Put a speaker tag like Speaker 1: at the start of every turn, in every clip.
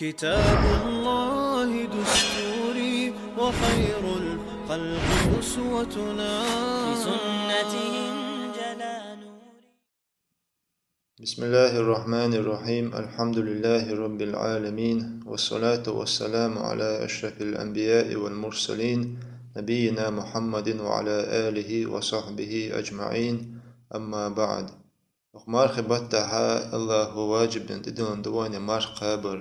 Speaker 1: كتاب الله دستوري وخير الخلق أسوتنا
Speaker 2: في سنتهم جلا نوري.
Speaker 3: بسم الله الرحمن الرحيم. الحمد لله رب العالمين، والصلاة والسلام على أشرف الأنبياء والمرسلين نبينا محمد وعلى آله وصحبه أجمعين. أما بعد، مارخ بتها الله واجب دندن دواني مارخ قابر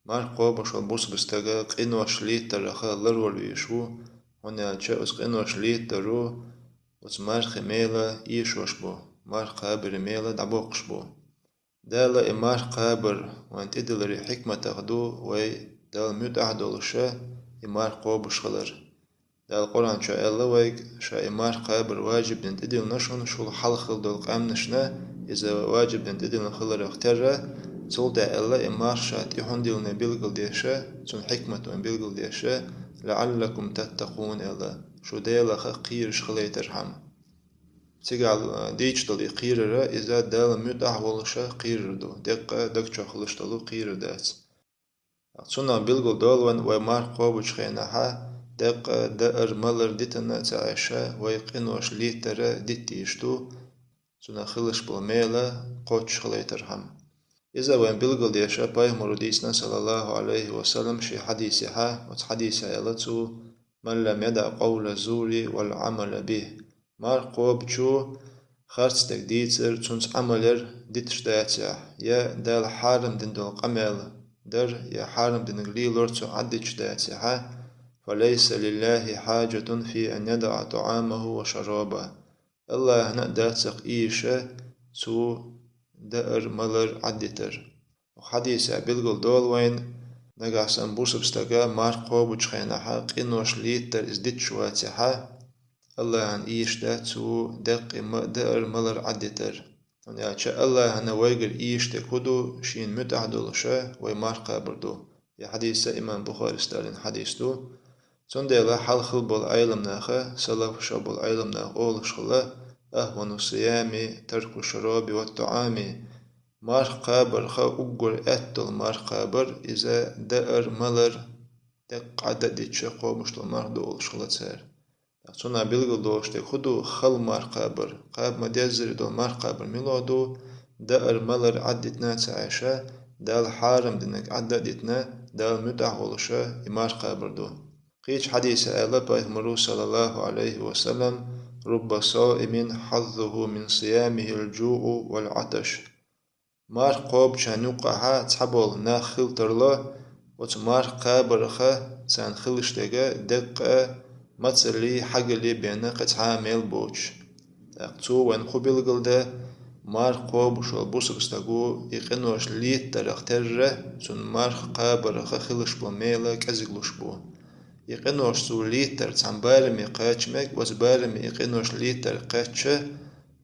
Speaker 3: مارخ قوم شو بوس بستجا قينو شليت ترخا لرول يشو هنا تشأس قينو شليت ترو وتمارخ ميلا يشوش بو مارخ قابر ميلا دعبوقش بو دالا إمار قابر وان تدلري حكمة تغدو وي دال ميت أحدولشا إمار قوبش خلر دال قرآن شا الله ويك شا إمار قابر واجب دن تدل نشون شول حلخل دول قام نشنا إذا واجب دن تدل نخلر اخترى تول دا الله إمار شا تيحون دل نبيلغل ديشا تون حكمة ونبيلغل ديشا لعلكم تتقون الله شو دالا خيرش خلي ترحم تيجال ديجتال قيررة إذا دال ميت أحولشا قيردو دقة خلشتلو قير دات أتصنع بيلغل دولوان ومار قوبش خيناها دقر ملر ديتنا تعيشا ويقنوش ليترا ديتيشتو سنة خلش بالميلة قوتش خليترهم إذا وين بيلغل ديشا باي مروديسنا صلى الله عليه وسلم شي حديثها وتحديثها يلتو من لم يدع قول الزور والعمل به مار قوب شو خارج تقديتر تونس عملر ديتشتاتيا يا دال حارم دين دول قمل در يا حارم دين غليلور تو عدتشتاتيا فليس لله حاجة في أن يدع طعامه وشرابه الله هنا داتق إيشا تو دأر ملر عدتر وحديث بلغل دول وين نقاسم بوسبستقا مار قوب وشخيناها قينوش ليتر ازدت شواتيها الله عن إيش داتو دقر ملر عدتر يعني الله هنا ويقر إيش تكودو شين متعدلشا ويمار قابردو يا حديث إمام بخاري ستالين حديث دو تندلا حلخل بالعلم ناخا سلف شبل العلم ناخ أولش خلا أهون الصيام ترك الشراب والطعام مار قابر خا أقر أتل مار قابر إذا دقر ملر دق عدد شقو مشتل مار دولش خلا تسار صنع بيلغل دوشتي خدو خل مار قابر قاب مدزر دو مار قابر ميلودو دأر ملر عدتنا تعيشا دال حارم دينك عدتنا دال متعولشا إمار قابر دو قيش حديث آلا بايهمرو صلى الله عليه وسلم رب صائم حظه من صيامه الجوع والعطش مار قوب شانوقها تحبول ناخل ترلا وتمار قابر خا تان خلشتغا دقة ماتسلي حاجلي بينا قطعة ميل بوش اقتو وان خبيل ده مار قوب شو بوسبستغو يقنوش ليت ترختر سن مار قابر خلش بو ميلا كازغلوش بو يقنوش سو ليتر تنبارمي قاچمك وزبارمي يقنوش ليتر قاچه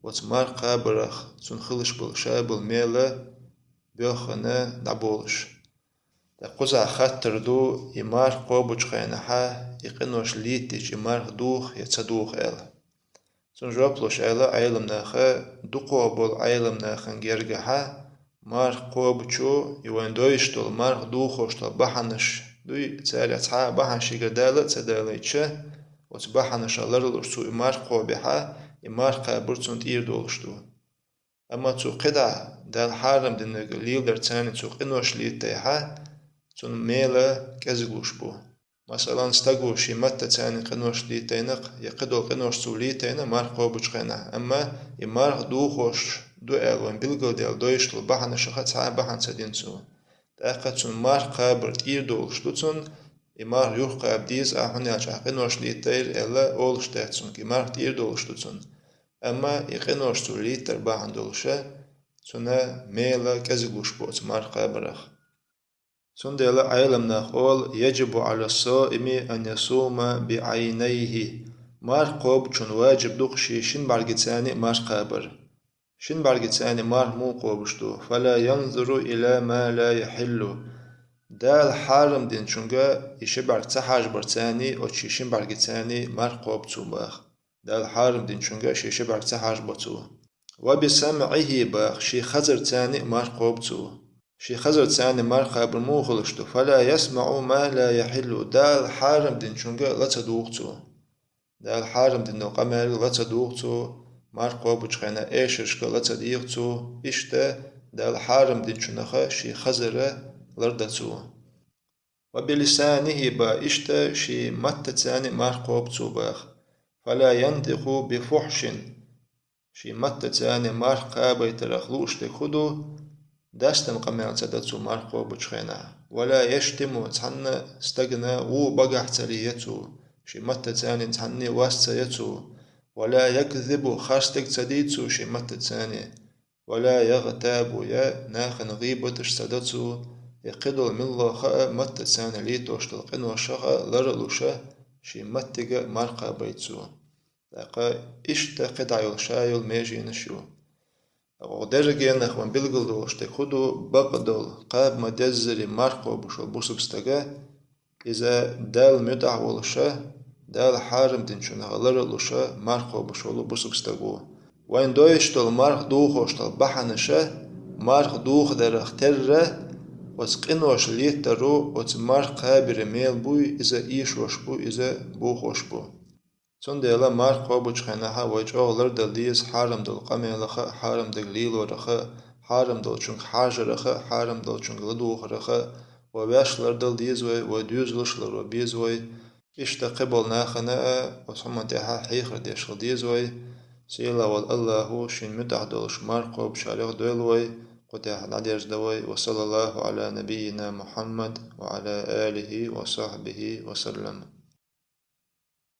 Speaker 3: وتمار قابرخ سن خلش بو شابل ميلا بيوخنا دبولش قزع خاطر دو يمار قوبوش خينها يقنوش ليتش يمار دوخ يتصدوخ إل سن جوابلوش إلا عيلم ناخا دو قوبول عيلم ناخن جرجها مار قوبوشو يوان دويشتول مار دوخوشتول بحنش دوي تسالي تحا بحنش يقدالة تداليتشا وتبحنش اللرلوشتو يمار قوبها يمار قابرتون تير دولشتو أما تو قدع دال حارم دينك ليلدر تاني تو قنوش ليتيها تون ميلا كازغوش بو مثلا استغو شي متى تاني قنوش ليتينق يقدو قنوش تو ليتينا مار قوبوش خينا أما يمار دوخوش دو ألوان بلغو ديال دويشتل بحن شخص ها بحن سدينسو تاقا تون مار قابر تير دولشتو تون يمار يوخ قاب ديز أحن يالجح قنوش ليتير إلا أولش تاتسون يمار تير دولشتو تون أما يقنوش تو ليتر بحن دولشا تون ميلا كازغوش بو مار قابرخ سندل علمنا قول يجب على الصائم أن يصوم بعينيه مار قوب چون واجب دقشي شن برغتاني مار قابر شن برغتاني مار مو قوبشتو فلا ينظر إلى ما لا يحل دال حارم دين چونغا يشي برغتا حاج برتاني او شن برغتاني مار قوب باخ دال حارم دين چونغا شي برغتا حاج بتو وبسمعه باخ شي خزر تاني مار قوب شي خزر تساني مرخى بالموخلشتو فلا يسمع ما لا يحل دال حارم دين شنغا لتصدوقتو دال حارم دين نقامل لتصدوقتو مرخى بچخينا ايشرشكا لتصديقتو اشتا دال حارم دين شنخا شي خزر لردتو وبلسانه با اشتا شي مت تساني مرخى بتو باخ فلا ينطق بفحش شي مت تساني مرخى بيترخلوش تخدو داستم قمع تدتو مرخو بچخينا ولا يشتم تحن استغنى بقح تليتو شي مت تاني تحني واستيتو ولا يكذب خاستك تديتو شي مت تاني ولا يغتاب يا ناخن غيبة تشتدتو يقدر من الله خاء مت تاني ليتوش تلقن وشغى لرلوشة شي متق مرقى بيتو لقى اشتا قطع يلشايل ميجي نشو ودرجة نخوان بلغلوش تخدو بقدل قاب مدزري مرقو بشو بوسبستغا إذا دال مدع ولشا دال حارم دينشو نغلر لشا مرقو بشو بوسبستغو وين دويشتل مرق دوخوشتل بحنشا مرق دوخ درخ تر وتقنوش ليترو وتمرق قابر ميل بوي إذا إيشوش بو إذا بوخوش بو تنديلا مرقو بچخناها ويجوغلر دليز حارم دل قميلخا حارم دل ليلورخا حارم دل چونك حاجرخا حارم دل چونك لدوخرخا وباشلر دل ديزوي وديوزلشلر وبيزوي اشتا قبل ناخنا وصمتها حيخر ديشل ديزوي سيلا والله شين متعدلش مرقو بشاريغ دولوي قتاح ناديش دوي وصلى الله على نبينا محمد وعلى آله وصحبه وسلم